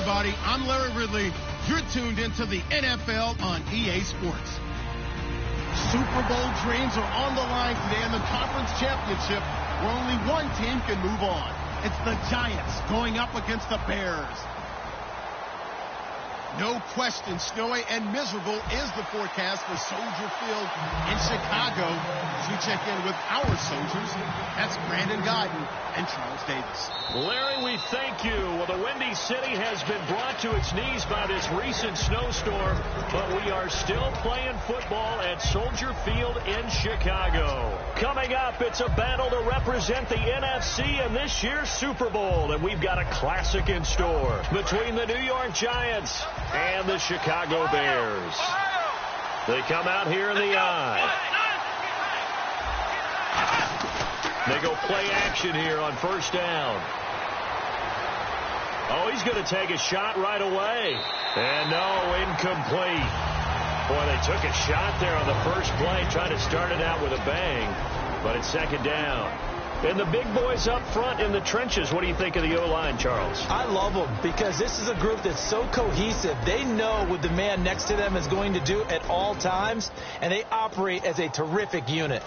everybody. I'm Larry Ridley. You're tuned into the NFL on EA Sports. Super Bowl dreams are on the line today in the conference championship, where only one team can move on. It's the Giants going up against the Bears. No question, snowy and miserable is the forecast for Soldier Field in Chicago. As we check in with our soldiers, that's Brandon Gaudin and Charles Davis. Larry, we thank you. Well, the Windy City has been brought to its knees by this recent snowstorm, but we are still playing football at Soldier Field in Chicago. Coming up, it's a battle to represent the NFC in this year's Super Bowl, and we've got a classic in store between the New York Giants and the Chicago Bears. They come out here in the eye. They go play action here on first down. Oh, he's going to take a shot right away. And no, incomplete. Boy, they took a shot there on the first play, trying to start it out with a bang. But it's second down. And the big boys up front in the trenches, what do you think of the O-line, Charles? I love them because this is a group that's so cohesive. They know what the man next to them is going to do at all times, and they operate as a terrific unit.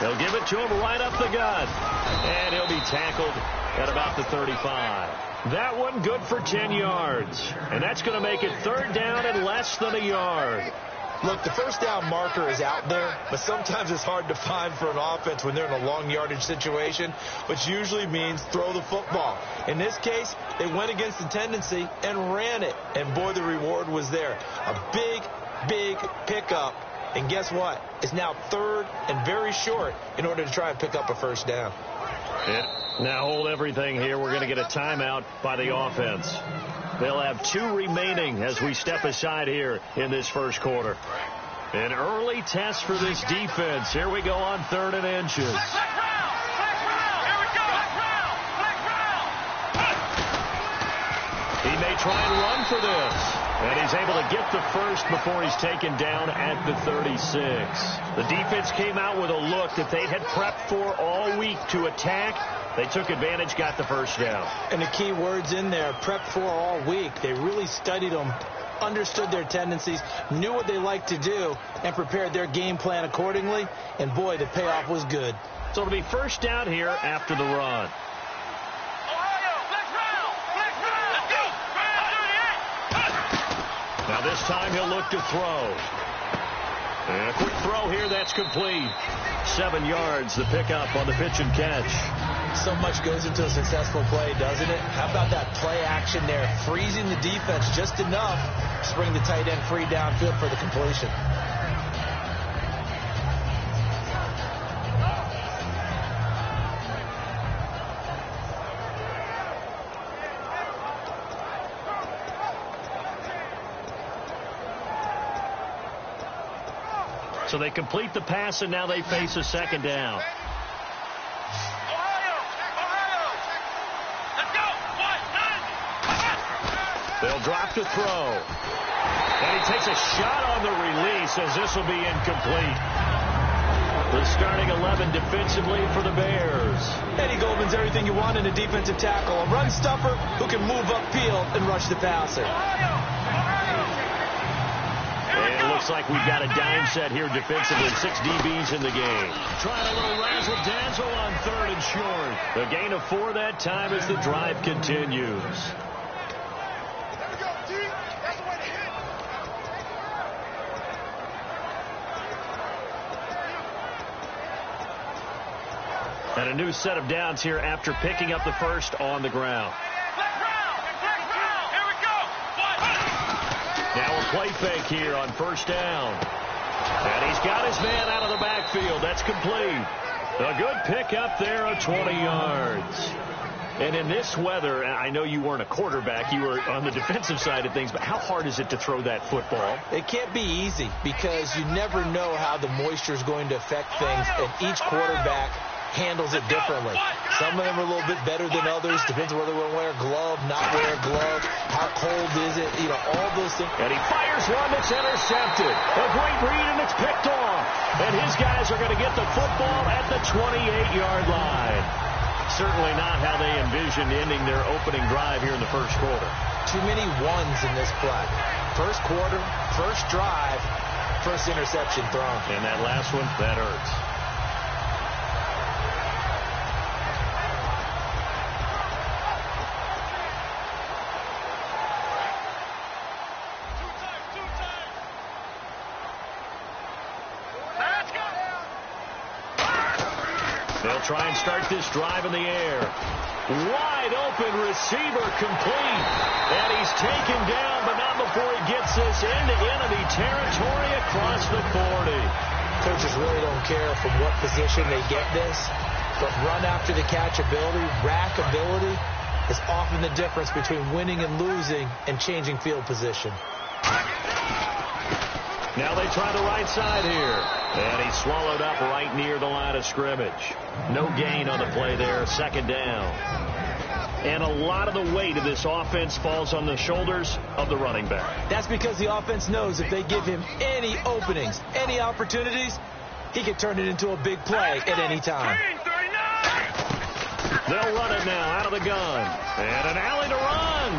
They'll give it to him right up the gut. And he'll be tackled at about the 35. That one good for 10 yards. And that's going to make it third down and less than a yard. Look, the first down marker is out there, but sometimes it's hard to find for an offense when they're in a long yardage situation, which usually means throw the football. In this case, they went against the tendency and ran it. And boy, the reward was there. A big, big pickup. And guess what? It's now third and very short in order to try and pick up a first down. Now hold everything here. We're going to get a timeout by the offense. They'll have 2 remaining as we step aside here in this first quarter. An early test for this defense. Here we go on 3rd and inches. He may try and run for this. And he's able to get the first before he's taken down at the 36. The defense came out with a look that they had prepped for all week to attack. They took advantage, got the first down. And the key words in there, prepped for all week. They really studied them, understood their tendencies, knew what they liked to do, and prepared their game plan accordingly. And boy, the payoff was good. So it'll be first down here after the run. Now this time he'll look to throw. And a quick throw here, that's complete. 7 yards, the pickup on the pitch and catch. So much goes into a successful play, doesn't it? How about that play action there? Freezing the defense just enough to bring the tight end free downfield for the completion. So they complete the pass, and now they face a second down. They'll drop to throw. And he takes a shot on the release as this will be incomplete. The starting 11 defensively for the Bears. Eddie Goldman's everything you want in a defensive tackle. A run stuffer who can move upfield and rush the passer. And it looks like we've got a dime set here defensively. 6 DBs in the game. Trying a little razzle-dazzle on 3rd and short. A gain of 4 that time as the drive continues. And a new set of downs here after picking up the first on the ground. Now a play fake here on first down. And he's got his man out of the backfield. That's complete. A good pickup there of 20 yards. And in this weather, I know you weren't a quarterback. You were on the defensive side of things. But how hard is it to throw that football? It can't be easy because you never know how the moisture is going to affect things. And each quarterback handles it differently. Some of them are a little bit better than others. Depends on whether they want to wear a glove, not wear a glove, how cold is it, you know, all those things. And he fires one that's intercepted. A great read, and it's picked off. And his guys are going to get the football at the 28-yard line. Certainly not how they envisioned ending their opening drive here in the first quarter. Too many ones in this play. First quarter, first drive, first interception thrown. And that last one, that hurts. They'll try and start this drive in the air. Wide open receiver complete. And he's taken down, but not before he gets this into enemy territory across the 40. Coaches really don't care from what position they get this, but run after the catch ability, rack ability, is often the difference between winning and losing and changing field position. Now they try the right side here. And he's swallowed up right near the line of scrimmage. No gain on the play there. Second down. And a lot of the weight of this offense falls on the shoulders of the running back. That's because the offense knows if they give him any openings, any opportunities, he can turn it into a big play at any time. They'll run it now out of the gun. And an alley to run.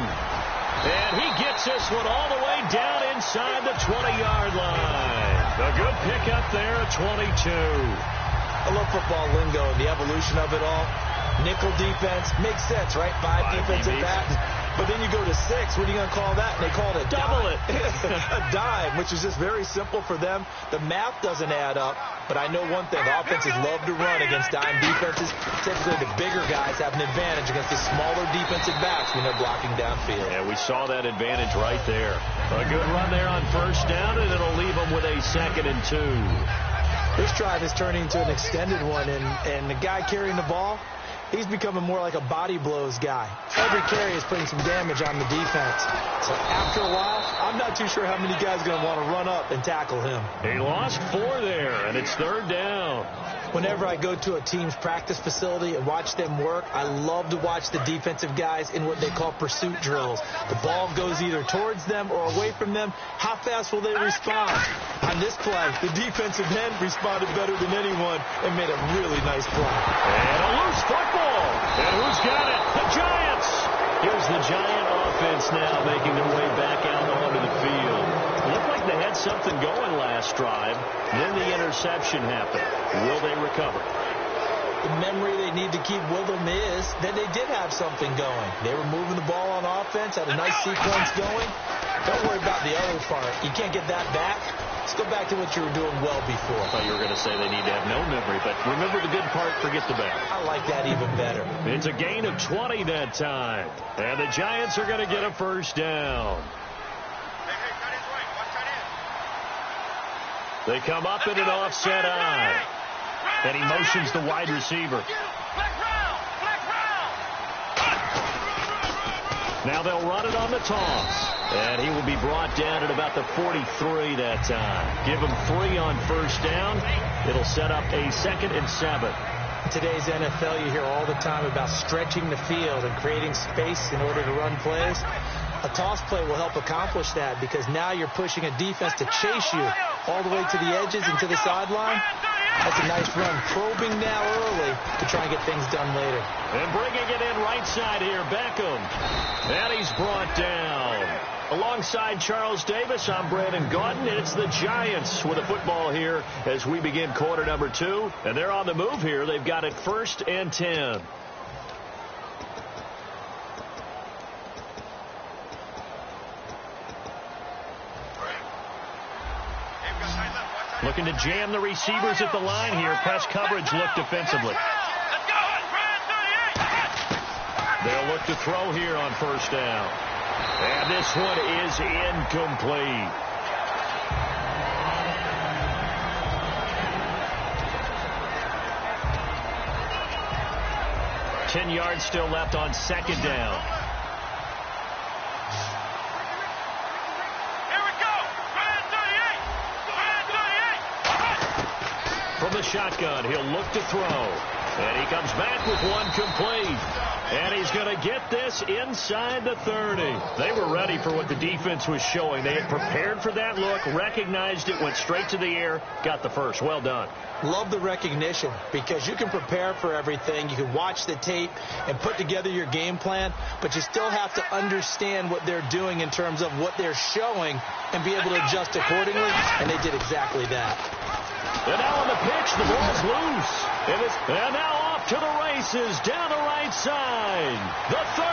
And he gets this one all the way down inside the 20-yard line. A good pickup there at 22. I love football lingo and the evolution of it all. Nickel defense makes sense, right? Five defensive backs. But then you go to 6. What are you going to call that? And they call it a double it. A dime, which is just very simple for them. The math doesn't add up. But I know one thing. Offenses love to run against dime defenses. Typically, the bigger guys have an advantage against the smaller defensive backs when they're blocking downfield. Yeah, we saw that advantage right there. A good run there on first down, and it'll leave them with a 2nd and 2. This drive is turning into an extended one, and the guy carrying the ball, he's becoming more like a body blows guy. Every carry is putting some damage on the defense. So after a while, I'm not too sure how many guys are going to want to run up and tackle him. He lost 4 there, and it's 3rd down. Whenever I go to a team's practice facility and watch them work, I love to watch the defensive guys in what they call pursuit drills. The ball goes either towards them or away from them. How fast will they respond? On this play, the defensive end responded better than anyone and made a really nice play. And a loose football. And who's got it? The Giants. Here's the Giant offense now making their way back out onto the field. It looked like they had something going last drive. Then the interception happened. Will they recover? The memory they need to keep with them is that they did have something going. They were moving the ball on offense, had a nice sequence going. Don't worry about the other part. You can't get that back. Let's go back to what you were doing well before. I thought you were going to say they need to have no memory, but remember the good part, forget the bad. I like that even better. It's a gain of 20 that time. And the Giants are going to get a first down. They come up in an offset eye. And he motions the wide receiver. Now they'll run it on the toss. And he will be brought down at about the 43 that time. Give him 3 on first down. It'll set up a 2nd and 7. In today's NFL, you hear all the time about stretching the field and creating space in order to run plays. A toss play will help accomplish that because now you're pushing a defense to chase you all the way to the edges and to the sideline. That's a nice run. Probing now early to try and get things done later. And bringing it in right side here, Beckham. And he's brought down. Alongside Charles Davis, I'm Brandon Gaudin. It's the Giants with the football here as we begin quarter number 2. And they're on the move here. They've got it 1st and 10. Looking to jam the receivers at the line here. Press coverage look defensively. They'll look to throw here on first down. And this one is incomplete. Ten yards still left on second down. From the shotgun, he'll look to throw. And he comes back with one complete. And he's going to get this inside the 30. They were ready for what the defense was showing. They had prepared for that look, recognized it, went straight to the air, got the first. Well done. Love the recognition because you can prepare for everything. You can watch the tape and put together your game plan, but you still have to understand what they're doing in terms of what they're showing and be able to adjust accordingly, and they did exactly that. And now on the pitch, the ball's loose. And now off to the races, down the right side. The 30.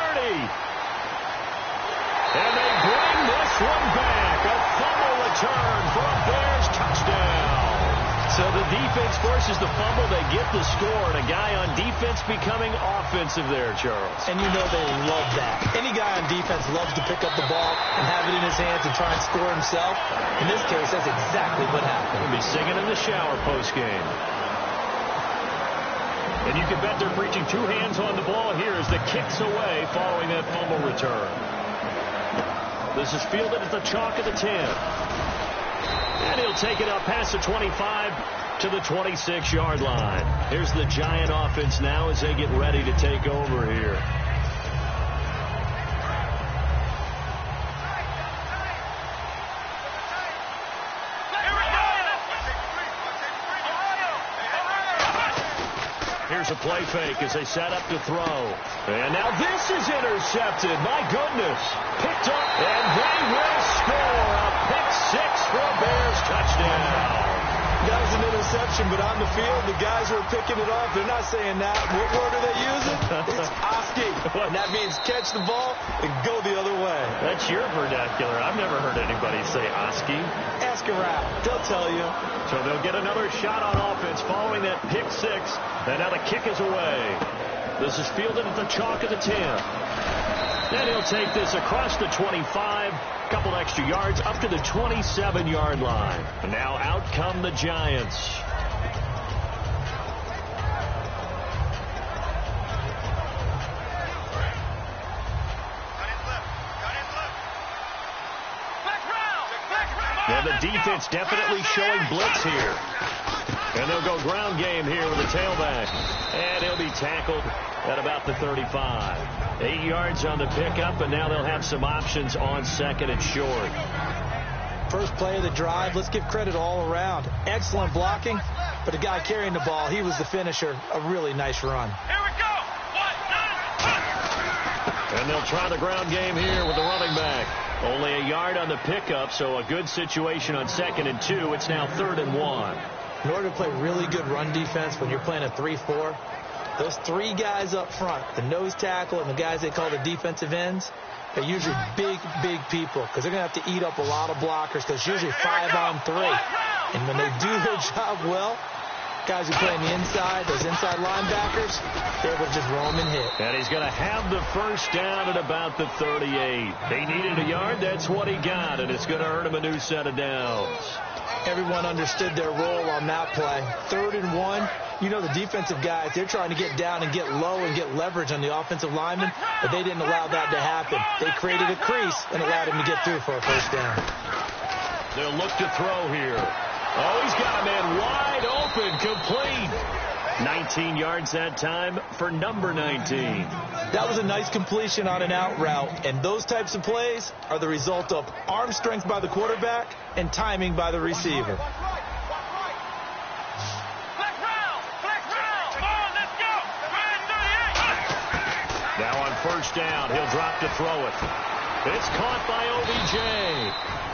And they bring this one back. A fumble return for a Bears touchdown. So the defense forces the fumble. They get the score. And a guy on defense becoming offensive there, Charles. And you know they love that. Any guy on defense loves to pick up the ball and have it in his hands and try and score himself. In this case, that's exactly what happened. He'll be singing in the shower post-game. And you can bet they're preaching two hands on the ball here as the kick's away following that fumble return. This is fielded at the chalk of the 10. And he'll take it up past the 25 to the 26-yard line. Here's the Giant offense now as they get ready to take over here. Here's a play fake as they set up to throw. And now this is intercepted. My goodness. Picked up, and they will score. A pick six for a Bears touchdown. That was an interception, but on the field, the guys who are picking it off, they're not saying that. What word are they using? It's Oski. And that means catch the ball and go the other way. That's your vernacular. I've never heard anybody say Oski. Ask around. They'll tell you. So they'll get another shot on offense following that pick six. And now the kick is away. This is fielded at the chalk of the 10. Then he'll take this across the 25. A couple extra yards up to the 27-yard line. And now out come the Giants. Now the defense definitely showing blitz here. And they'll go ground game here with the tailback. And he'll be tackled at about the 35. 8 yards on the pickup, and now they'll have some options on second and short. First play of the drive, let's give credit all around. Excellent blocking, but the guy carrying the ball, he was the finisher. A really nice run. Here we go. 1, 2, and they'll try the ground game here with the running back. Only a yard on the pickup, so a good situation on second and 2. It's now 3rd and 1. In order to play really good run defense when you're playing a 3-4, those three guys up front, the nose tackle and the guys they call the defensive ends, they're usually big, big people because they're going to have to eat up a lot of blockers because it's usually 5-on-3. And when they do their job well, guys who play on the inside, those inside linebackers, they're able to just roam and hit. And he's going to have the first down at about the 38. He needed a yard. That's what he got, and it's going to earn him a new set of downs. Everyone understood their role on that play. 3rd and 1. You know the defensive guys, they're trying to get down and get low and get leverage on the offensive lineman, but they didn't allow that to happen. They created a crease and allowed him to get through for a first down. They'll look to throw here. Oh, he's got a man wide open, complete. 19 yards that time for number 19. That was a nice completion on an out route, and those types of plays are the result of arm strength by the quarterback and timing by the receiver. Now on first down, he'll drop to throw it. It's caught by OBJ.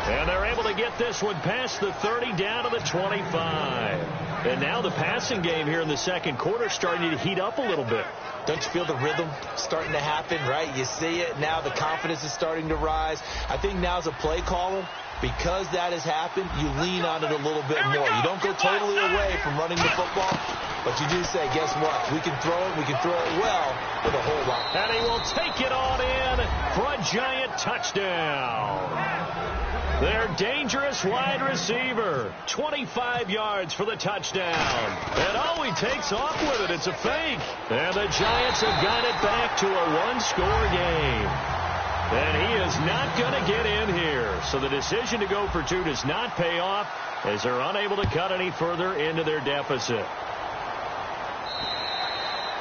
And they're able to get this one past the 30 down to the 25. And now the passing game here in the second quarter starting to heat up a little bit. Don't you feel the rhythm starting to happen, right? You see it. Now the confidence is starting to rise. I think now as a play caller, because that has happened, you lean on it a little bit more. You don't go totally away from running the football, but you do say, guess what? We can throw it. We can throw it well with a whole lot. And he will take it on in for a Giant touchdown. Their dangerous wide receiver. 25 yards for the touchdown. And oh, he takes off with it. It's a fake. And the Giants have got it back to a one-score game. And he is not going to get in here. So the decision to go for 2 does not pay off as they're unable to cut any further into their deficit.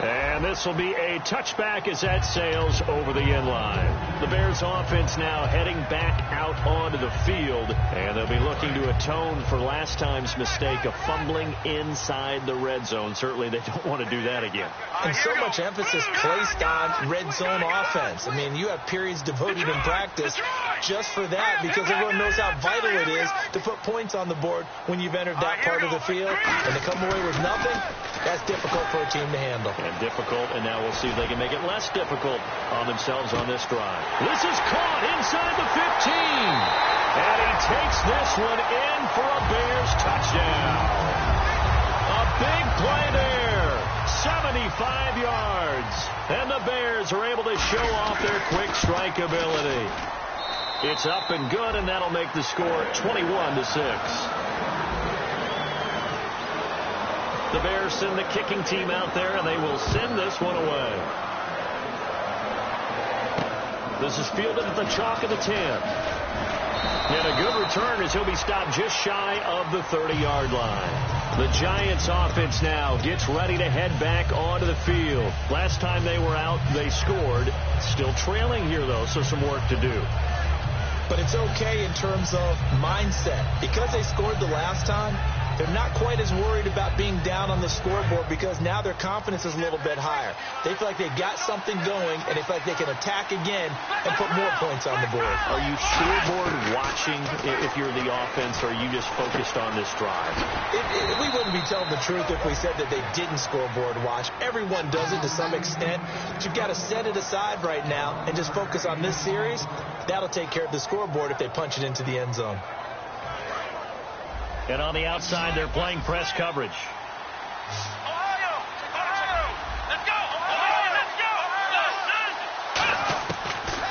And this will be a touchback as that sails over the end line. The Bears offense now heading back out onto the field, and they'll be looking to atone for last time's mistake of fumbling inside the red zone. Certainly they don't want to do that again. And so much emphasis placed on red zone offense. I mean, you have periods devoted in practice just for that, because everyone knows how vital it is to put points on the board when you've entered that part of the field. And to come away with nothing, that's difficult for a team to handle. And difficult, and now we'll see if they can make it less difficult on themselves on this drive. This is caught inside the 15. And he takes this one in for a Bears touchdown. A big play there. 75 yards. And the Bears are able to show off their quick strike ability. It's up and good, and that'll make the score 21-6. The Bears send the kicking team out there, and they will send this one away. This is fielded at the chalk of the 10. And a good return as he'll be stopped just shy of the 30-yard line. The Giants offense now gets ready to head back onto the field. Last time they were out, they scored. Still trailing here, though, so some work to do. But it's okay in terms of mindset. Because they scored the last time, they're not quite as worried about being down on the scoreboard, because now their confidence is a little bit higher. They feel like they've got something going, and they feel like they can attack again and put more points on the board. Are you scoreboard watching if you're the offense, or are you just focused on this drive? We wouldn't be telling the truth if we said that they didn't scoreboard watch. Everyone does it to some extent, but you've got to set it aside right now and just focus on this series. That'll take care of the scoreboard if they punch it into the end zone. And on the outside, they're playing press coverage. Ohio! Let's go! Ohio, let's go!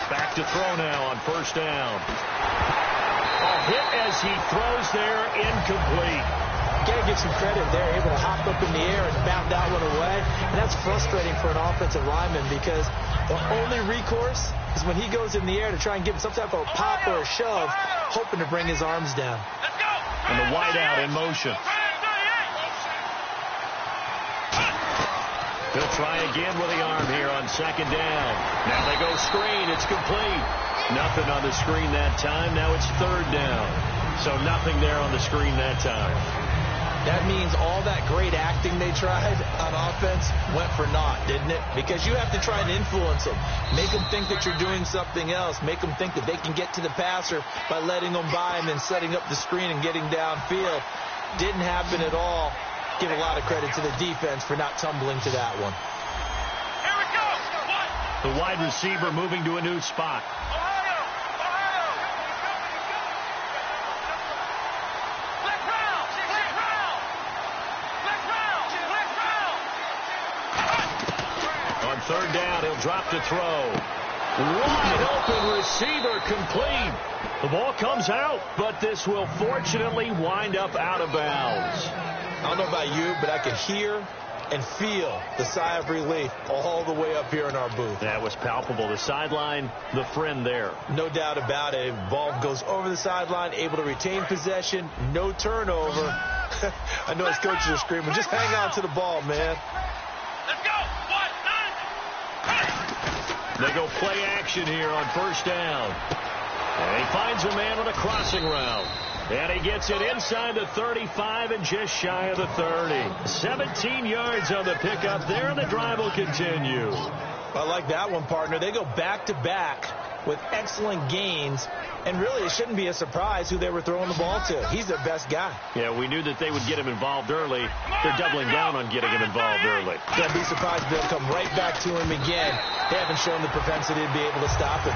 Back to throw now on first down. A hit as he throws there, incomplete. Got to give some credit. They're able to hop up in the air and bat that one away. And that's frustrating for an offensive lineman, because the only recourse is when he goes in the air to try and give some type of pop or a shove, hoping to bring his arms down. And the wideout in motion. He'll try again with the arm here on second down. Now they go screen. It's complete. Nothing on the screen that time. Now it's third down. So nothing there on the screen that time. That means all that great acting they tried on offense went for naught, didn't it? Because you have to try and influence them. Make them think that you're doing something else. Make them think that they can get to the passer by letting them by and then setting up the screen and getting downfield. Didn't happen at all. Give a lot of credit to the defense for not tumbling to that one. Here we go! The wide receiver moving to a new spot. Third down, he'll drop to throw. Wide open receiver, complete. The ball comes out, but this will fortunately wind up out of bounds. I don't know about you, but I can hear and feel the sigh of relief all the way up here in our booth. That was palpable. The sideline, the friend there. No doubt about it. Ball goes over the sideline, able to retain possession, no turnover. I know his coaches are screaming, just hang on to the ball, man. Let's go! They go play action here on first down. And he finds a man on a crossing route. And he gets it inside the 35 and just shy of the 30. 17 yards on the pickup there, and the drive will continue. I like that one, partner. They go back-to-back with excellent gains. And really, it shouldn't be a surprise who they were throwing the ball to. He's their best guy. Yeah, we knew that they would get him involved early. They're doubling down on getting him involved early. Don't be surprised if they'll come right back to him again. They haven't shown the propensity to be able to stop him.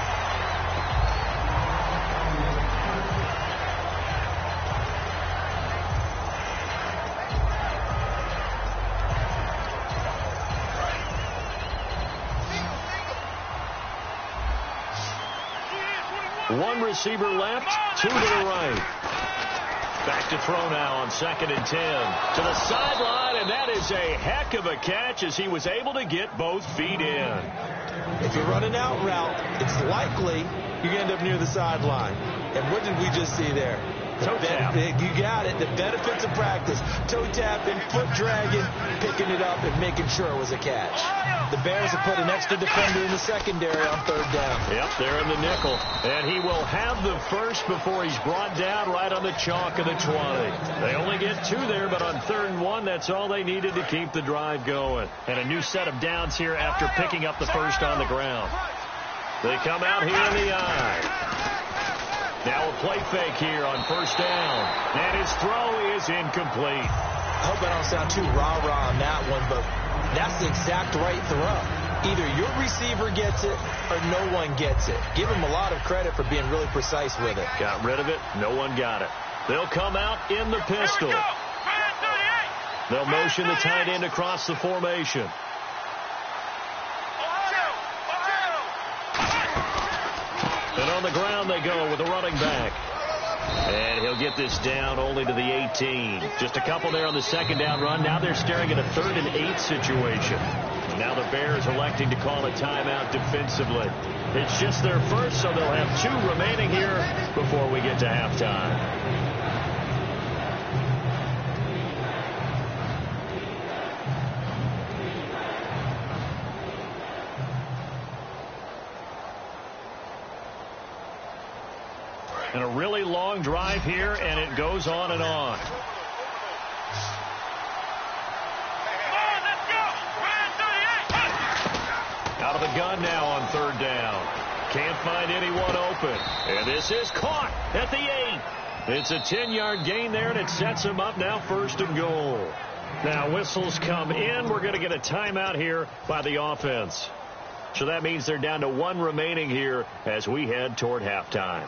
One receiver left, two to the right. Back to throw now on second and 10. To the sideline, and that is a heck of a catch as he was able to get both feet in. If you're running out route, it's likely you're going to end up near the sideline. And what did we just see there? Toe tap. You got it. The benefits of practice. Toe tapping, foot dragging, picking it up, and making sure it was a catch. The Bears have put an extra defender in the secondary on 3rd down. Yep, they're in the nickel. And he will have the first before he's brought down right on the chalk of the 20. They only get 2 there, but on 3rd and 1, that's all they needed to keep the drive going. And a new set of downs here after picking up the first on the ground. They come out here in the eye. Now a play fake here on 1st down. And his throw is incomplete. I hope I don't sound too rah-rah on that one, but that's the exact right throw. Either your receiver gets it or no one gets it. Give him a lot of credit for being really precise with it. Got rid of it. No one got it. They'll come out in the pistol. They'll motion the tight end across the formation. And on the ground they go with a running back. And he'll get this down only to the 18. Just a couple there on the 2nd down run. Now they're staring at a 3rd and 8 situation. Now the Bears electing to call a timeout defensively. It's just their first, so they'll have 2 remaining here before we get to halftime. And a really long drive here, and it goes on and on. Out of the gun now on 3rd down. Can't find anyone open. And this is caught at the 8. It's a 10-yard gain there, and it sets him up now 1st and goal. Now whistles come in. We're going to get a timeout here by the offense. So that means they're down to 1 remaining here as we head toward halftime.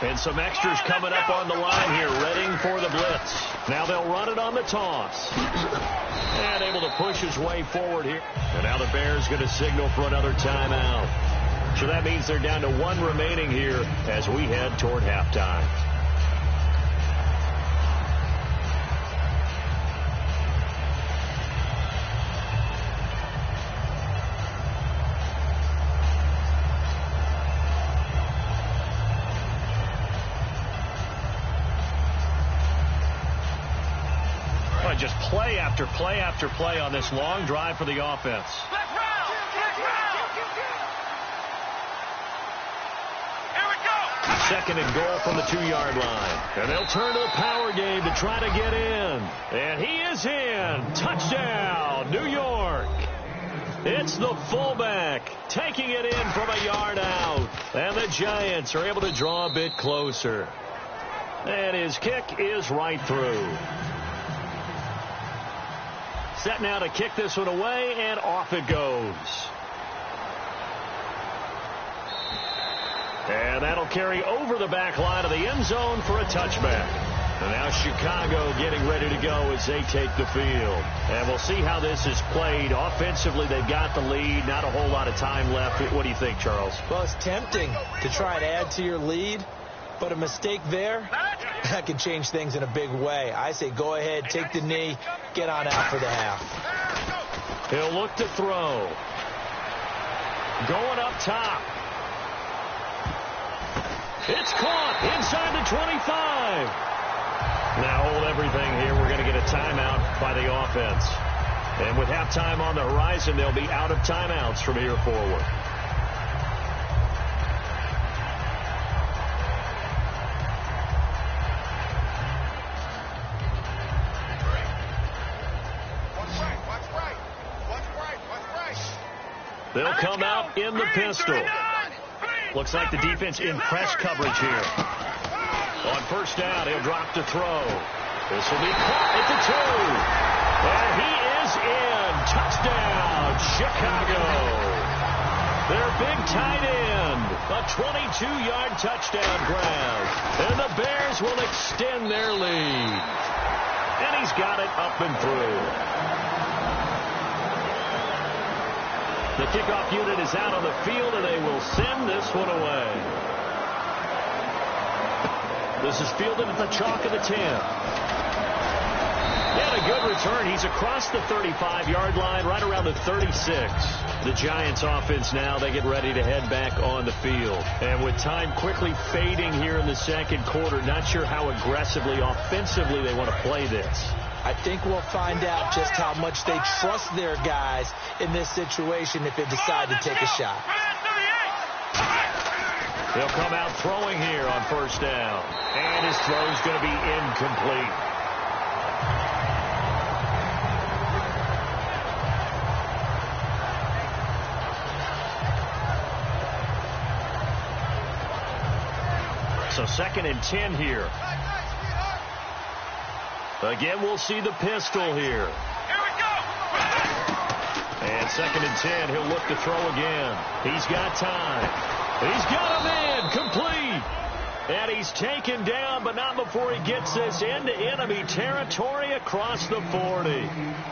And some extras coming up on the line here, readying for the blitz. Now they'll run it on the toss. And able to push his way forward here. And now the Bears going to signal for another timeout. So that means they're down to 1 remaining here as we head toward halftime. Just play after play after play on this long drive for the offense. 2nd and goal from the 2-yard line. And they'll turn to the power game to try to get in. And he is in. Touchdown, New York. It's the fullback taking it in from a yard out. And the Giants are able to draw a bit closer. And his kick is right through. Set now to kick this one away, and off it goes. And that'll carry over the back line of the end zone for a touchback. And now Chicago getting ready to go as they take the field. And we'll see how this is played. Offensively, they've got the lead. Not a whole lot of time left. What do you think, Charles? Well, it's tempting to try and add to your lead. But a mistake there, that can change things in a big way. I say go ahead, take the knee, get on out for the half. He'll look to throw. Going up top. It's caught inside the 25. Now hold everything here. We're going to get a timeout by the offense. And with halftime on the horizon, they'll be out of timeouts from here forward. They'll come out in the pistol. Looks like the defense in press coverage here. On 1st down, he'll drop to throw. This will be caught at the 2. And he is in. Touchdown, Chicago. Their big tight end. A 22-yard touchdown grab. And the Bears will extend their lead. And he's got it up and through. The kickoff unit is out on the field, and they will send this one away. This is fielded at the chalk of the 10. And a a good return. He's across the 35-yard line, right around the 36. The Giants offense now, they get ready to head back on the field. And with time quickly fading here in the second quarter, not sure how aggressively, offensively they want to play this. I think we'll find out just how much they trust their guys in this situation if they decide to take a shot. He'll come out throwing here on first down. And his throw's going to be incomplete. So 2nd and 10 here. Again, we'll see the pistol here. Here we go. And 2nd and 10, he'll look to throw again. He's got time. He's got a man complete. And he's taken down, but not before he gets this into enemy territory across the 40.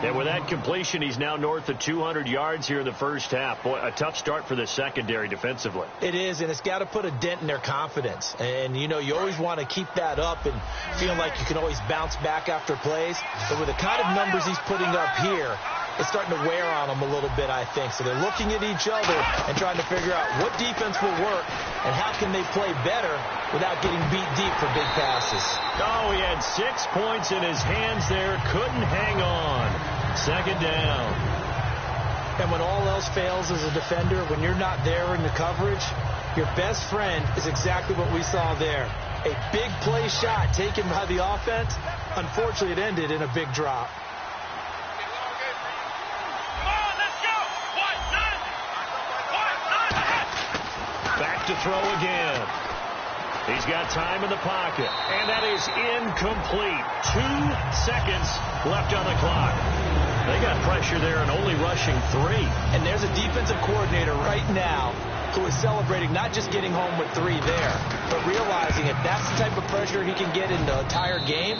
And with that completion, he's now north of 200 yards here in the first half. Boy, a tough start for the secondary defensively. It is, and it's got to put a dent in their confidence. And, you know, you always want to keep that up and feel like you can always bounce back after plays. But with the kind of numbers he's putting up here, it's starting to wear on them a little bit, I think. So they're looking at each other and trying to figure out what defense will work and how can they play better without getting beat deep for big passes. Oh, he had 6 points in his hands there. Couldn't hang on. 2nd down. And when all else fails as a defender, when you're not there in the coverage, your best friend is exactly what we saw there. A big play shot taken by the offense. Unfortunately, it ended in a big drop. Back to throw again. He's got time in the pocket. And that is incomplete. 2 seconds left on the clock. They got pressure there and only rushing 3. And there's a defensive coordinator right now who is celebrating not just getting home with 3 there, but realizing if that's the type of pressure he can get in the entire game,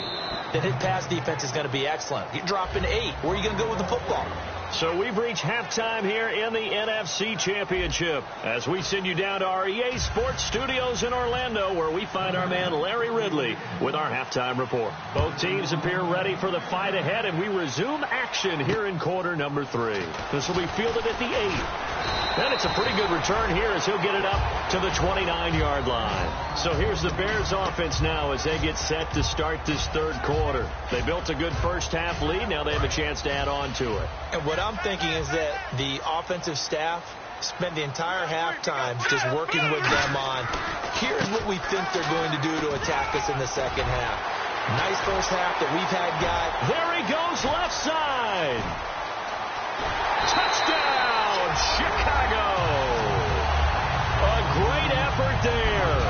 then his pass defense is going to be excellent. You're dropping 8. Where are you going to go with the football? So we've reached halftime here in the NFC Championship as we send you down to our EA Sports Studios in Orlando, where we find our man Larry Ridley with our halftime report. Both teams appear ready for the fight ahead, and we resume action here in quarter number 3. This will be fielded at the 8. And it's a pretty good return here as he'll get it up to the 29-yard line. So here's the Bears offense now as they get set to start this third quarter. They built a good first half lead. Now they have a chance to add on to it. And what I'm thinking is that the offensive staff spent the entire halftime just working with them on, here's what we think they're going to do to attack us in the second half. Nice first half that we've had, guys. There he goes, left side. Touchdown, Chicago. A great effort there.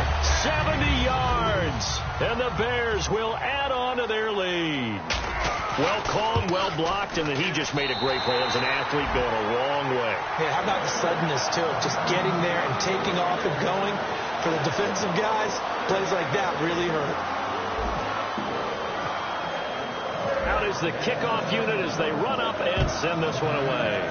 70 yards. And the Bears will add on to their lead. Well called, well blocked, and then he just made a great play. That was an athlete going a long way. Yeah, how about the suddenness, too, of just getting there and taking off and going? For the defensive guys, plays like that really hurt. Out is the kickoff unit as they run up and send this one away.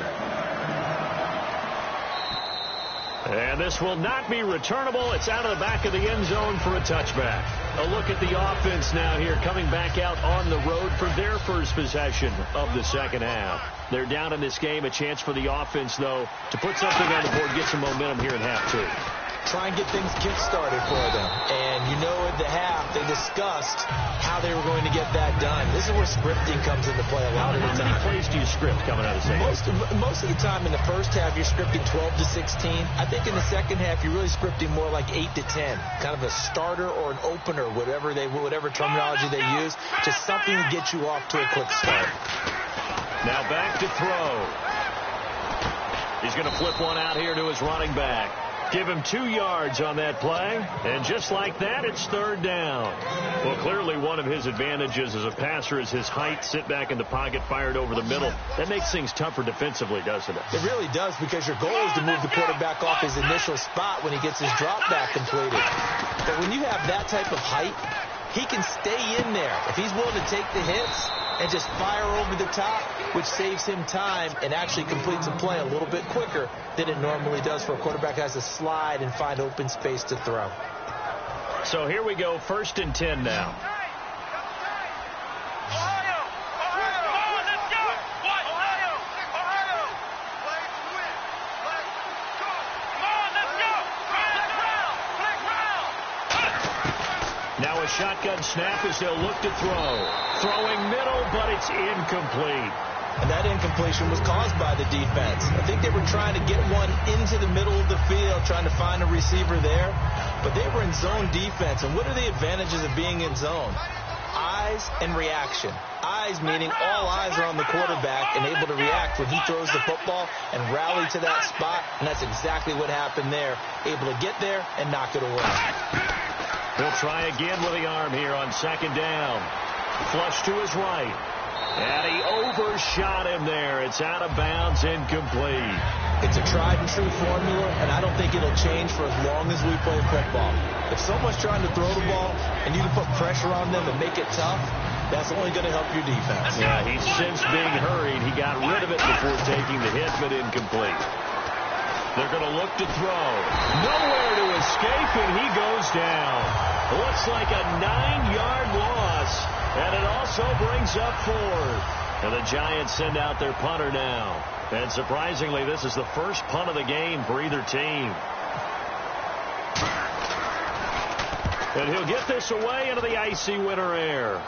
And this will not be returnable. It's out of the back of the end zone for a touchback. A look at the offense now here, coming back out on the road for their first possession of the second half. They're down in this game. A chance for the offense, though, to put something on the board, get some momentum here in half 2. Try and get things kick-started for them. And you know at the half, they discussed how they were going to get that done. This is where scripting comes into play a lot of the time. How many plays do you script coming out of second? Most of the time in the first half, you're scripting 12 to 16. I think in the second half, you're really scripting more like 8 to 10. Kind of a starter or an opener, whatever terminology they use. Just something to get you off to a quick start. Now back to throw. He's going to flip one out here to his running back. Give him 2 yards on that play, and just like that, it's third down. Well, clearly one of his advantages as a passer is his height, sit back in the pocket, fired over the middle. That makes things tougher defensively, doesn't it? It really does, because your goal is to move the quarterback off his initial spot when he gets his drop back completed. But when you have that type of height, he can stay in there. If he's willing to take the hits and just fire over the top, which saves him time and actually completes a play a little bit quicker than it normally does for a quarterback who has to slide and find open space to throw. So here we go, 1st and 10 now. Ohio! Ohio! Now a shotgun snap as they'll look to throw. Throwing middle, but it's incomplete. And that incompletion was caused by the defense. I think they were trying to get one into the middle of the field, trying to find a receiver there. But they were in zone defense. And what are the advantages of being in zone? Eyes and reaction. Eyes meaning all eyes are on the quarterback and able to react when he throws the football and rally to that spot. And that's exactly what happened there. Able to get there and knock it away. He'll try again with the arm here on second down. Flush to his right. And he overshot him there. It's out of bounds, incomplete. It's a tried and true formula, and I don't think it'll change for as long as we play football. If someone's trying to throw the ball and you can put pressure on them and make it tough, that's only going to help your defense. Yeah, he's since being hurried. He got rid of it before taking the hit, but incomplete. They're going to look to throw. Nowhere to escape, and he goes down. Looks like a 9-yard loss, and it also brings up 4. And the Giants send out their punter now. And surprisingly, this is the first punt of the game for either team. And he'll get this away into the icy winter air.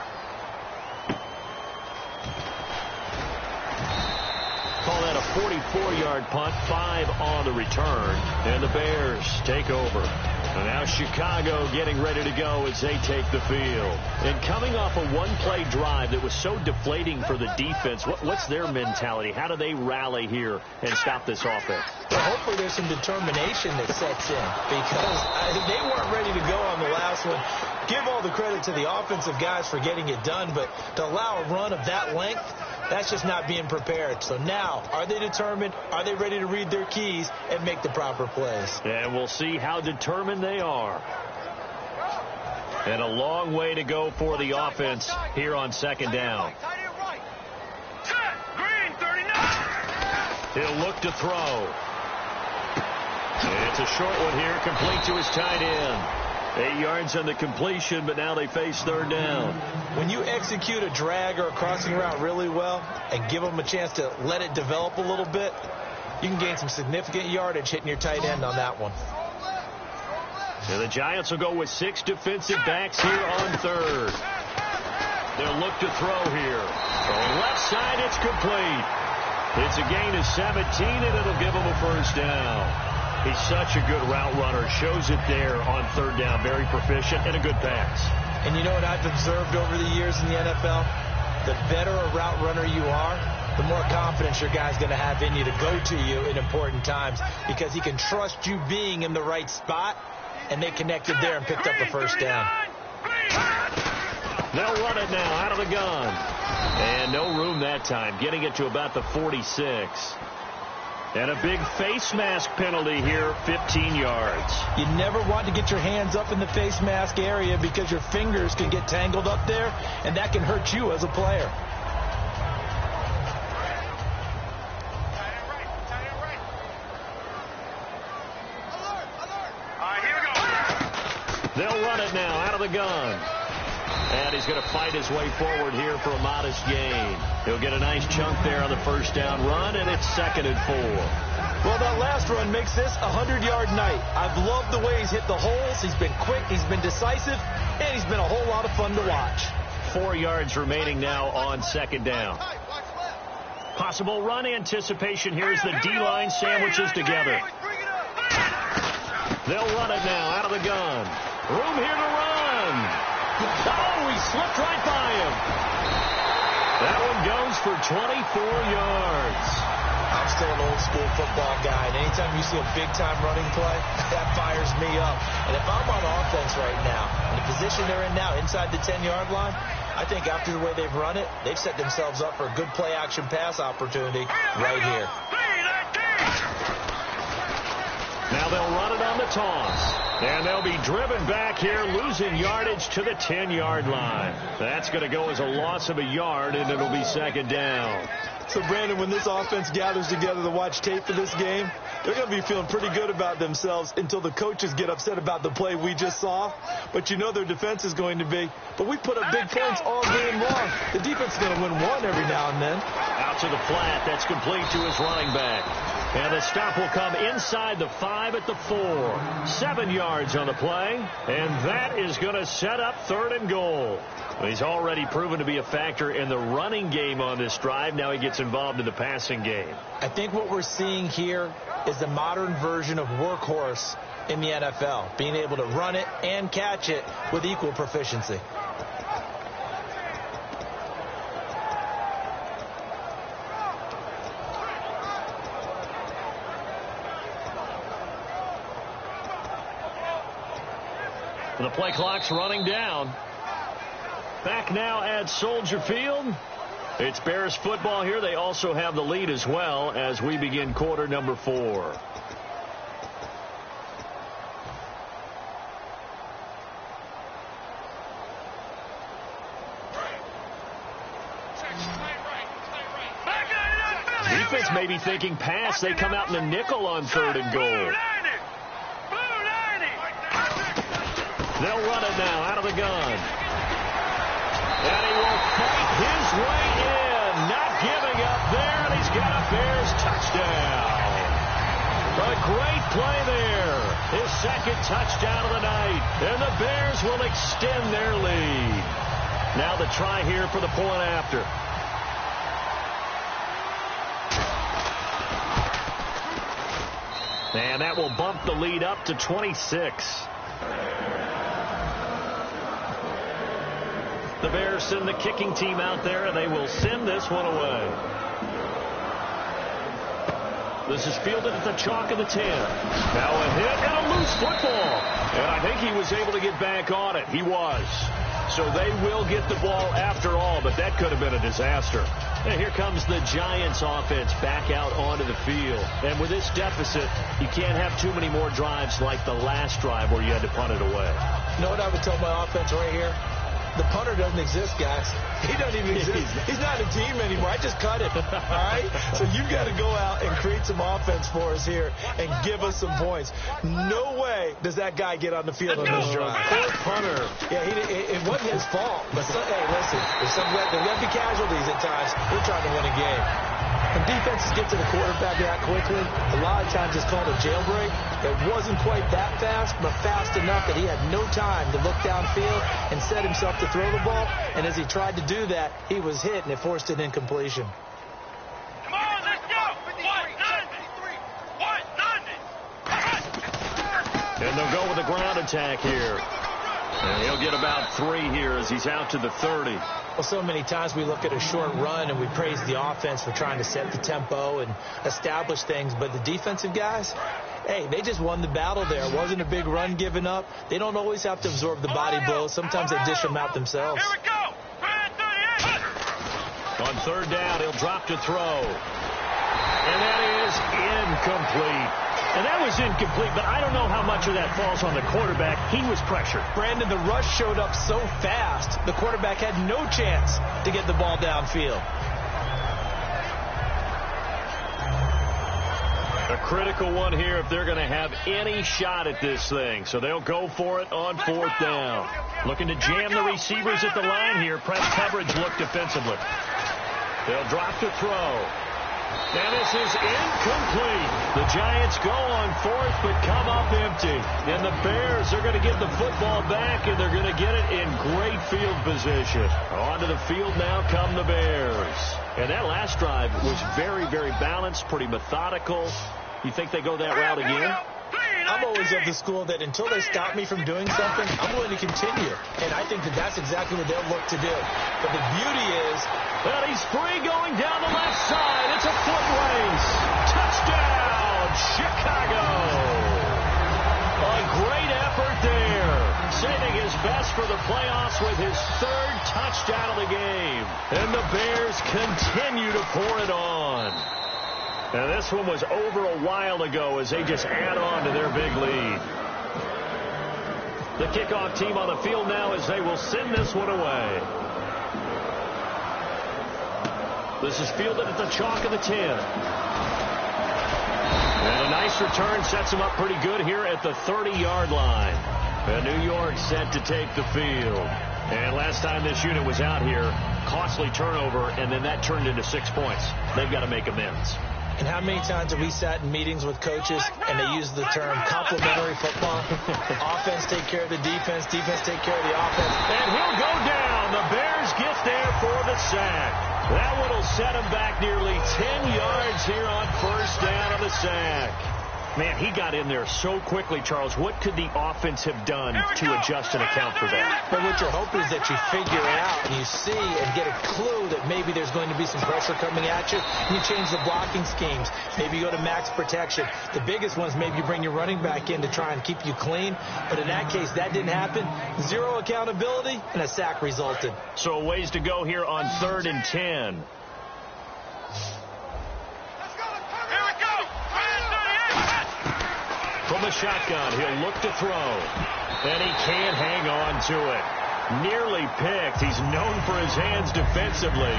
Call that a 44-yard punt, 5 on the return. And the Bears take over. And now Chicago getting ready to go as they take the field. And coming off a one-play drive that was so deflating for the defense, what's their mentality? How do they rally here and stop this offense? Well, hopefully there's some determination that sets in because they weren't ready to go on the last one. Give all the credit to the offensive guys for getting it done, but to allow a run of that length, that's just not being prepared. So now, are they determined? Are they ready to read their keys and make the proper plays? And we'll see how determined they are. And a long way to go for the offense here on second down. He'll look to throw. It's a short one here, complete to his tight end. 8 yards on the completion, but now they face third down. When you execute a drag or a crossing route really well and give them a chance to let it develop a little bit, you can gain some significant yardage hitting your tight end on that one. And the Giants will go with 6 defensive backs here on third. They'll look to throw here. Throwing left side, it's complete. It's a gain of 17, and it'll give them a first down. He's such a good route runner. Shows it there on third down. Very proficient and a good pass. And you know what I've observed over the years in the NFL? The better a route runner you are, the more confidence your guy's going to have in you to go to you in important times because he can trust you being in the right spot, and they connected there and picked up a first down. They'll run it now out of the gun. And no room that time, getting it to about the 46. And a big face mask penalty here, 15 yards. You never want to get your hands up in the face mask area because your fingers can get tangled up there, and that can hurt you as a player. They'll run it now out of the gun. And he's going to fight his way forward here for a modest gain. He'll get a nice chunk there on the first down run, and it's 2nd and 4. Well, that last run makes this a 100-yard night. I've loved the way he's hit the holes. He's been quick, he's been decisive, and he's been a whole lot of fun to watch. 4 yards remaining now on second down. Possible run anticipation here as the D-line sandwiches together. They'll run it now out of the gun. Room here to run. Oh, he slipped right by him. That one goes for 24 yards. I'm still an old-school football guy, and anytime you see a big-time running play, that fires me up. And if I'm on offense right now, in the position they're in now, inside the 10-yard line, I think after the way they've run it, they've set themselves up for a good play-action pass opportunity right here. Now they'll run it on the toss. And they'll be driven back here, losing yardage to the 10-yard line. That's going to go as a loss of a yard, and it'll be second down. So, Brandon, when this offense gathers together to watch tape for this game, they're going to be feeling pretty good about themselves until the coaches get upset about the play we just saw. But you know their defense is going to be. But we put up big points all game long. The defense is going to win one every now and then. Out to the flat. That's complete to his running back. And the stop will come inside the 5 at the 4. 7 yards on the play. And that is going to set up 3rd and goal. He's already proven to be a factor in the running game on this drive. Now he gets involved in the passing game. I think what we're seeing here is the modern version of workhorse in the NFL, being able to run it and catch it with equal proficiency. The play clock's running down. Back now at Soldier Field. It's Bears football here. They also have the lead as well as we begin quarter number 4. Defense may be thinking pass. They come out in the nickel on 3rd and goal. They'll run it now out of the gun. And he will fight his way in. Not giving up there, and he's got a Bears touchdown. A great play there. His 2nd touchdown of the night. And the Bears will extend their lead. Now the try here for the point after. And that will bump the lead up to 26. The Bears send the kicking team out there, and they will send this one away. This is fielded at the chalk of the 10. Now a hit and a loose football. And I think he was able to get back on it. He was. So they will get the ball after all, but that could have been a disaster. And here comes the Giants offense back out onto the field. And with this deficit, you can't have too many more drives like the last drive where you had to punt it away. You know what I would tell my offense right here? The punter doesn't exist, guys. He doesn't even exist. He's not a team anymore. I just cut him. All right? So you've got to go out and create some offense for us here and give us some points. No way does that guy get on the field on this drive. Poor punter. Yeah, it wasn't his fault. But, hey, listen, there's going to be casualties at times. We're trying to win a game. When defenses get to the quarterback that quickly, a lot of times it's called a jailbreak. It wasn't quite that fast, but fast enough that he had no time to look downfield and set himself to throw the ball. And as he tried to do that, he was hit, and it forced an incompletion. Come on, let's go! 190! And they'll go with a ground attack here. And he'll get about 3 here as he's out to the 30. Well, so many times we look at a short run and we praise the offense for trying to set the tempo and establish things. But the defensive guys, hey, they just won the battle there. It wasn't a big run given up. They don't always have to absorb the body blows. Sometimes they dish them out themselves. Here we go! On 3rd down, he'll drop to throw. And that is incomplete. And that was incomplete, but I don't know how much of that falls on the quarterback. He was pressured. Brandon, the rush showed up so fast, the quarterback had no chance to get the ball downfield. A critical one here if they're going to have any shot at this thing. So they'll go for it on 4th down. Looking to jam the receivers at the line here. Press coverage look defensively. They'll drop to throw. And this is incomplete. The Giants go on 4th but come up empty. And the Bears are going to get the football back, and they're going to get it in great field position. Onto the field now come the Bears. And that last drive was very, very balanced, pretty methodical. You think they go that route again? I'm always of the school that until they stop me from doing something, I'm going to continue. And I think that that's exactly what they'll look to do. But the beauty is, well, he's free going down the left side. It's a foot race. Touchdown, Chicago. A great effort there. Saving his best for the playoffs with his 3rd touchdown of the game. And the Bears continue to pour it on. And this one was over a while ago as they just add on to their big lead. The kickoff team on the field now as they will send this one away. This is fielded at the chalk of the 10. And a nice return sets them up pretty good here at the 30-yard line. And New York set to take the field. And last time this unit was out here, costly turnover, and then that turned into 6 points. They've got to make amends. And how many times have we sat in meetings with coaches and they use the term complementary football? Offense take care of the defense, defense take care of the offense. And he'll go down. The Bears get there for the sack. That one will set him back nearly 10 yards here on first down on the sack. Man, he got in there so quickly, Charles. What could the offense have done to adjust and account for that? But what you're hoping is that you figure it out and you see and get a clue that maybe there's going to be some pressure coming at you. And you change the blocking schemes. Maybe you go to max protection. The biggest ones, maybe you bring your running back in to try and keep you clean. But in that case, that didn't happen. Zero accountability, and a sack resulted. So a ways to go here on 3rd and 10. From the shotgun, he'll look to throw. And he can't hang on to it. Nearly picked. He's known for his hands defensively.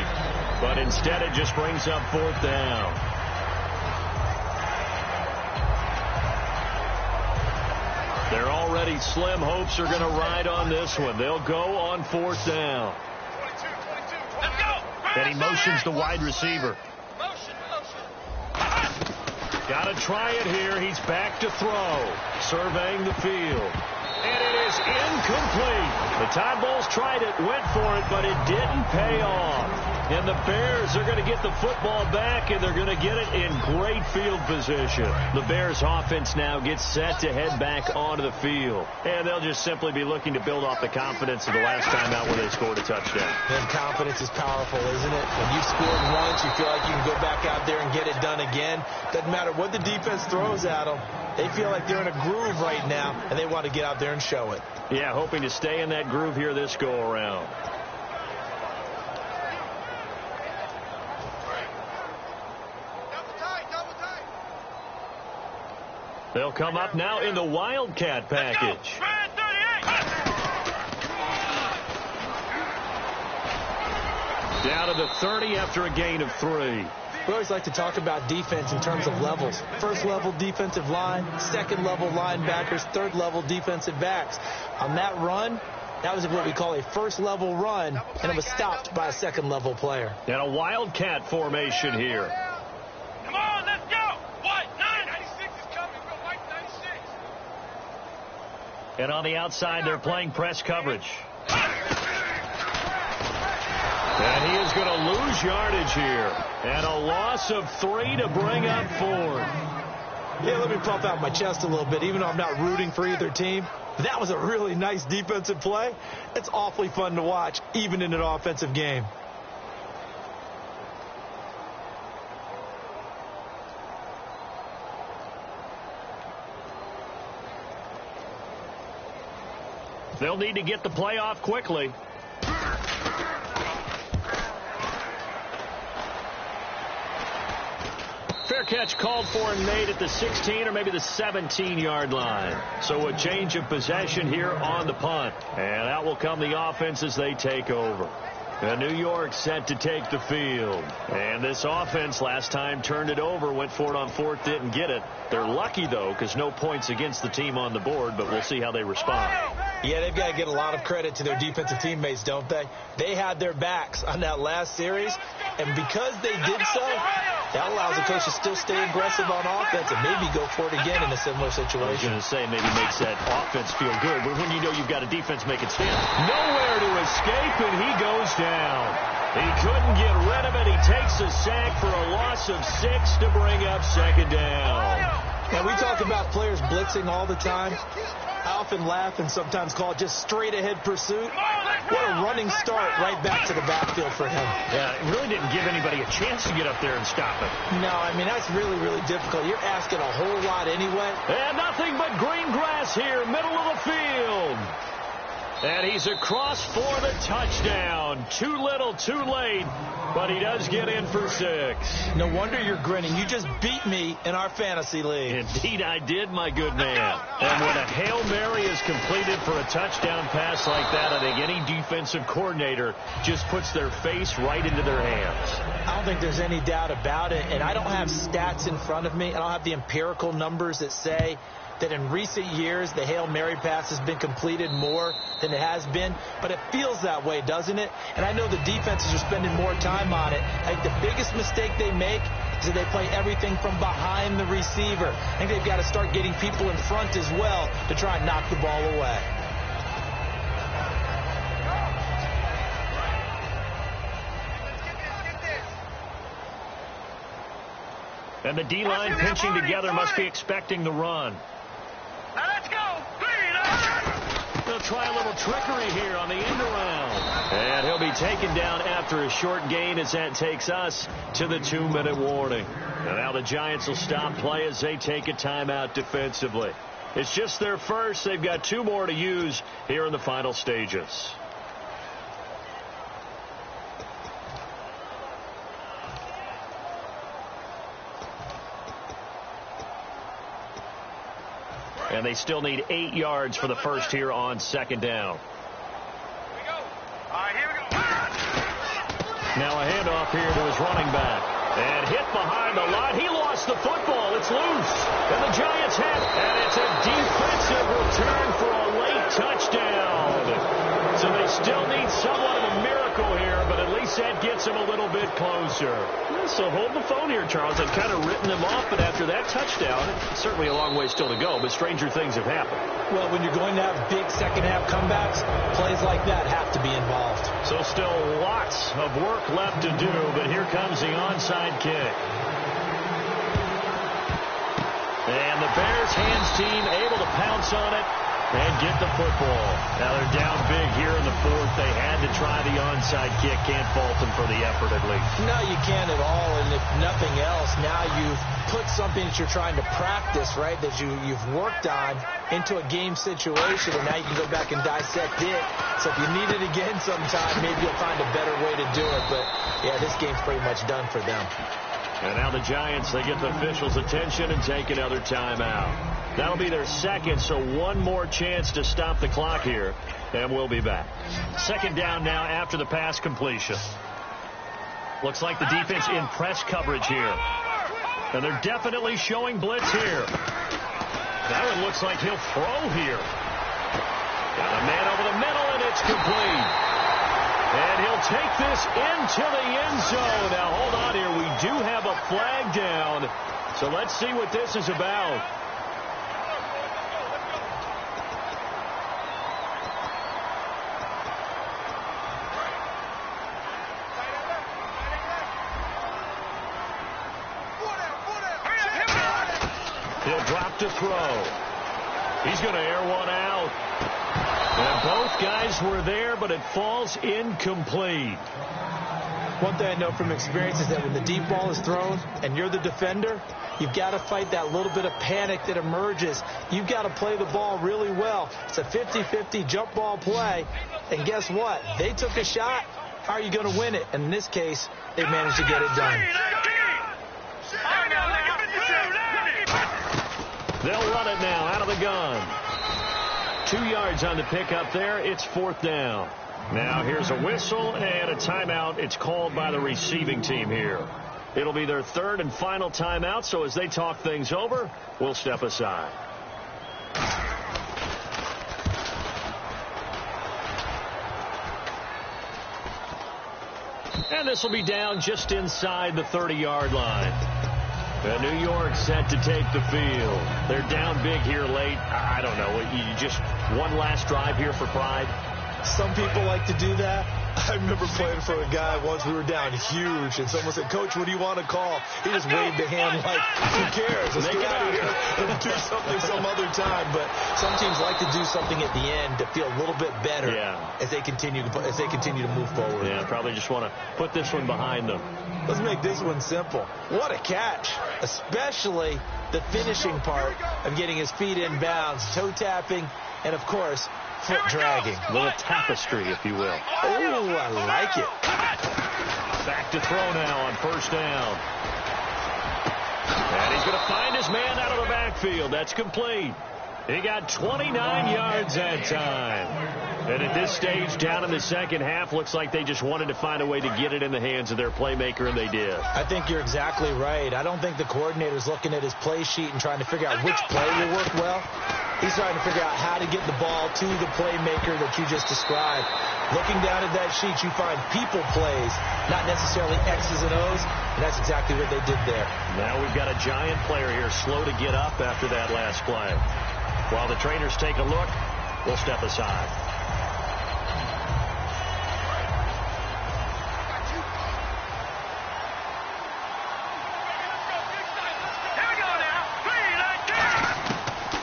But instead it just brings up 4th down. Their already slim hopes are going to ride on this one. They'll go on 4th down. And he motions the wide receiver. Got to try it here. He's back to throw. Surveying the field. And it is incomplete. The Todd Bowles tried it, went for it, but it didn't pay off. And the Bears are going to get the football back, and they're going to get it in great field position. The Bears offense now gets set to head back onto the field. And they'll just simply be looking to build off the confidence of the last time out where they scored a touchdown. And confidence is powerful, isn't it? When you've scored once, you feel like you can go back out there and get it done again. Doesn't matter what the defense throws at them. They feel like they're in a groove right now, and they want to get out there and show it. Yeah, hoping to stay in that groove here this go-around. They'll come up now in the Wildcat package. Down to the 30 after a gain of 3. We always like to talk about defense in terms of levels. First level defensive line, second level linebackers, third level defensive backs. On that run, that was what we call a first level run, and it was stopped by a second level player. And a Wildcat formation here. Come on, let's go. White 96 is coming. We'll white 96. And on the outside, they're playing press coverage. And he is going to lose yardage here. And a loss of 3 to bring up 4th. Yeah, let me puff out my chest a little bit, even though I'm not rooting for either team. That was a really nice defensive play. It's awfully fun to watch, even in an offensive game. They'll need to get the play off quickly. Fair catch called for and made at the 16 or maybe the 17-yard line. So a change of possession here on the punt. And out will come the offense as they take over. And New York set to take the field. And this offense last time turned it over, went for it on 4th, didn't get it. They're lucky, though, because no points against the team on the board, but we'll see how they respond. Yeah, they've got to get a lot of credit to their defensive teammates, don't they? They had their backs on that last series, and because they did so, that allows the coach to still stay aggressive on offense and maybe go for it again in a similar situation. I was going to say maybe makes that offense feel good, but when you know you've got a defense make it stand. Nowhere to escape, and he goes down. He couldn't get rid of it. He takes a sack for a loss of 6 to bring up 2nd down. Now, we talk about players blitzing all the time. I often laugh and sometimes call it just straight-ahead pursuit. What a running start right back to the backfield for him. Yeah, it really didn't give anybody a chance to get up there and stop it. No, I mean, that's really, really difficult. You're asking a whole lot anyway. And nothing but green grass here, middle of the field. And he's across for the touchdown. Too little, too late, but he does get in for 6. No wonder you're grinning. You just beat me in our fantasy league. Indeed, I did, my good man. And when a Hail Mary is completed for a touchdown pass like that, I think any defensive coordinator just puts their face right into their hands. I don't think there's any doubt about it, and I don't have stats in front of me. I don't have the empirical numbers that say that in recent years the Hail Mary pass has been completed more than it has been, but it feels that way, doesn't it? And I know the defenses are spending more time on it. I think the biggest mistake they make is that they play everything from behind the receiver. I think they've got to start getting people in front as well to try and knock the ball away. And the D-line pinching together must be expecting the run. Now let's go. They'll try a little trickery here on the end around. And he'll be taken down after a short gain as that takes us to the 2-minute warning. And now the Giants will stop play as they take a timeout defensively. It's just their first. They've got 2 more to use here in the final stages. And they still need 8 yards for the first here on 2nd down. Here we go. All right, here we go. Now a handoff here to his running back. And hit behind the line. He lost the football. It's loose. And the Giants have it. And it's a defensive return for a late touchdown. So they still need somewhat of a miracle here, but at least that gets them a little bit closer. So hold the phone here, Charles. They've kind of written them off, but after that touchdown, it's certainly a long way still to go, but stranger things have happened. Well, when you're going to have big second-half comebacks, plays like that have to be involved. So still lots of work left to do, but here comes the onside kick. And the Bears hands team able to pounce on it and get the football. Now they're down big here in the 4th. They had to try the onside kick. Can't fault them for the effort at least. No, you can't at all. And if nothing else, now you've put something that you're trying to practice, right, that you've worked on into a game situation, and now you can go back and dissect it. So if you need it again sometime, maybe you'll find a better way to do it. But, yeah, this game's pretty much done for them. And now the Giants, they get the officials' attention and take another timeout. That'll be their 2nd, so 1 more chance to stop the clock here, and we'll be back. 2nd down now after the pass completion. Looks like the defense in press coverage here. And they're definitely showing blitz here. Now it looks like he'll throw here. Got a man over the middle, and it's complete. And he'll take this into the end zone. Now, hold on here. We do have a flag down. So let's see what this is about. He'll drop to throw. He's going to air one out. And both guys were there, but it falls incomplete. One thing I know from experience is that when the deep ball is thrown and you're the defender, you've got to fight that little bit of panic that emerges. You've got to play the ball really well. It's a 50-50 jump ball play. And guess what? They took a shot. How are you going to win it? And in this case, they managed to get it done. They'll run it now out of the gun. 2 yards on the pickup there. It's 4th down. Now here's a whistle and a timeout. It's called by the receiving team here. It'll be their 3rd and final timeout, so as they talk things over, we'll step aside. And this will be down just inside the 30-yard line. And New York set to take the field. They're down big here late. I don't know. You just one last drive here for pride. Some people like to do that. I remember playing for a guy once. We were down huge, and someone said, "Coach, what do you want to call?" He just waved the hand like, "Who cares? Let's get out of here and do something some other time." But some teams like to do something at the end to feel a little bit better as they continue to move forward. Yeah, probably just want to put this one behind them. Let's make this one simple. What a catch, especially the finishing part of getting his feet in bounds, toe tapping, and of course, foot dragging. A little tapestry, if you will. Oh, I like it. Back to throw now on 1st down. And he's going to find his man out of the backfield. That's complete. He got 29 yards that time. And at this stage, down in the 2nd half, looks like they just wanted to find a way to get it in the hands of their playmaker, and they did. I think you're exactly right. I don't think the coordinator's looking at his play sheet and trying to figure out which play will work well. He's trying to figure out how to get the ball to the playmaker that you just described. Looking down at that sheet, you find people plays, not necessarily X's and O's, and that's exactly what they did there. Now we've got a giant player here, slow to get up after that last play. While the trainers take a look, we'll step aside.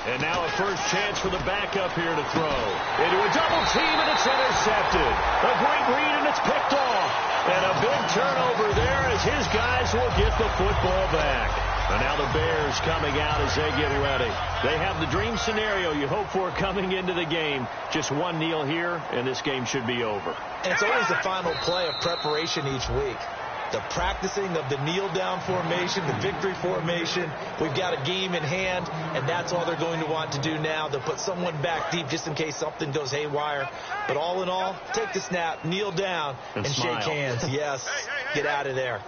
And now a first chance for the backup here to throw. Into a double team, and it's intercepted. A great read, and it's picked off. And a big turnover there as his guys will get the football back. And now the Bears coming out as they get ready. They have the dream scenario you hope for coming into the game. Just one kneel here, and this game should be over. And it's always the final play of preparation each week. The practicing of the kneel-down formation, the victory formation. We've got a game in hand, and that's all they're going to want to do now. They'll put someone back deep just in case something goes haywire. But all in all, take the snap, kneel down, and shake hands. Yes, get out of there.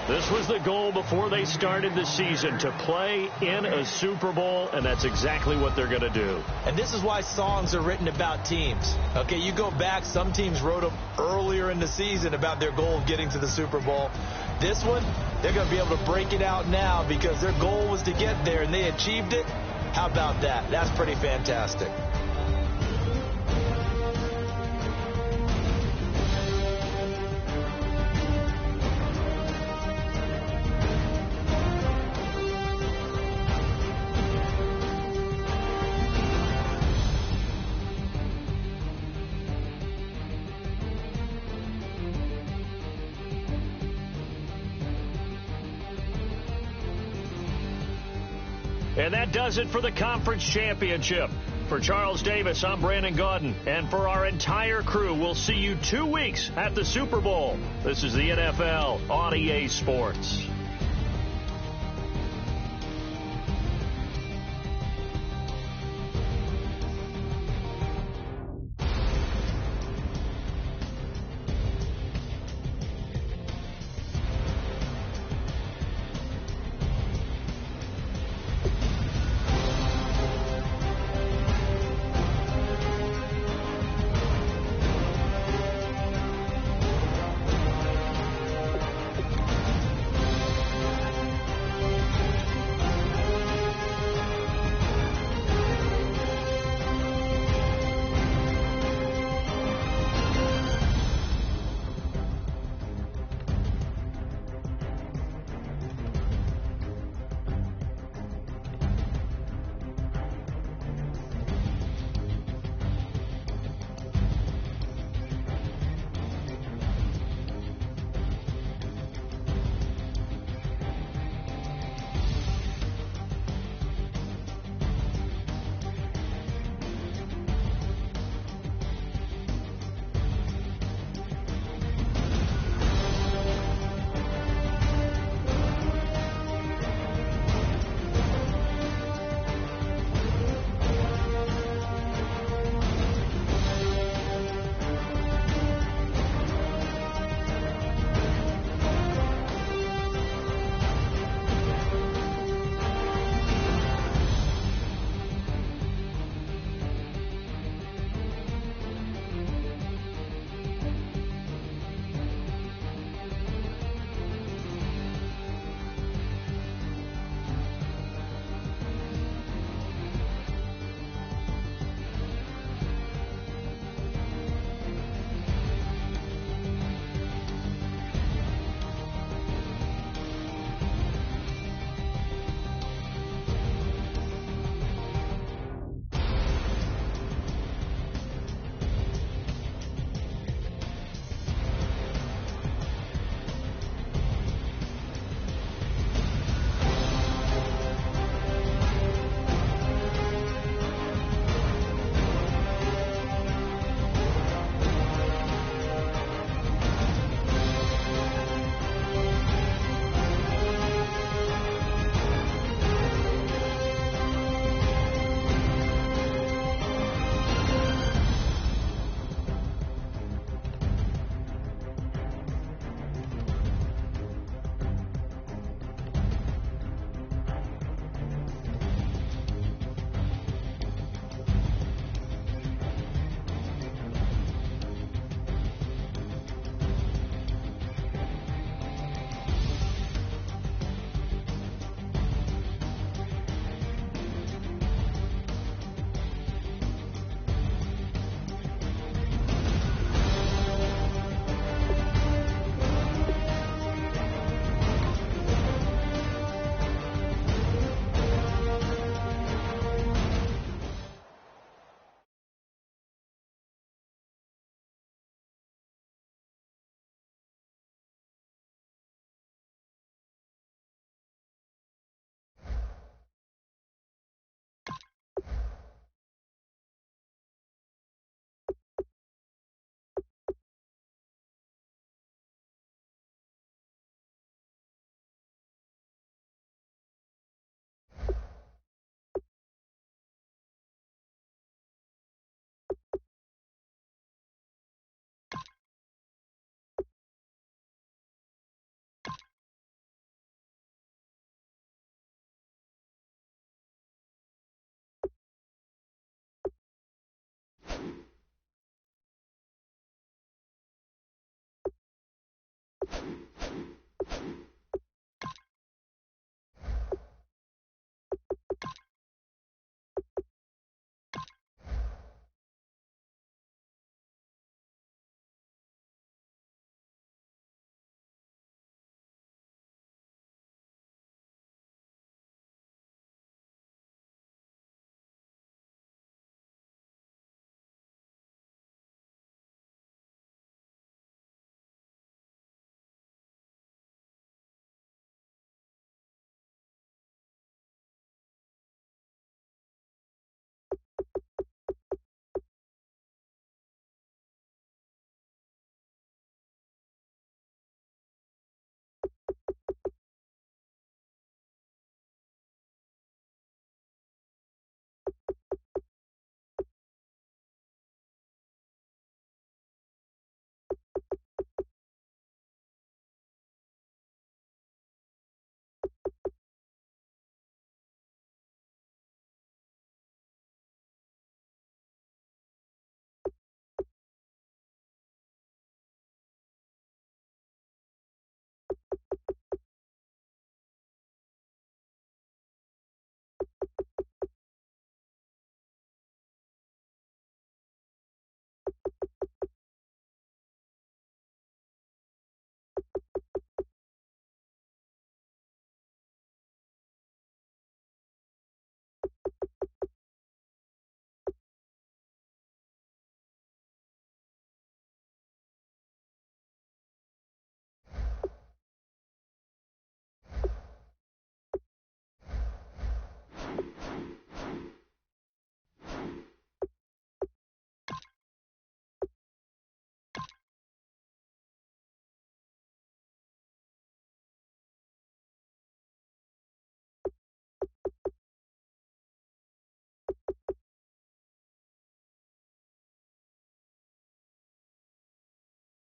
This was the goal before they started the season, to play in a Super Bowl, and that's exactly what they're going to do. And this is why songs are written about teams. Okay, you go back, some teams wrote them earlier in the season about their goal of getting to the Super Bowl. This one, they're going to be able to break it out now because their goal was to get there, and they achieved it. How about that? That's pretty fantastic. And that does it for the conference championship. For Charles Davis, I'm Brandon Gaudin. And for our entire crew, we'll see you 2 weeks at the Super Bowl. This is the NFL on EA Sports.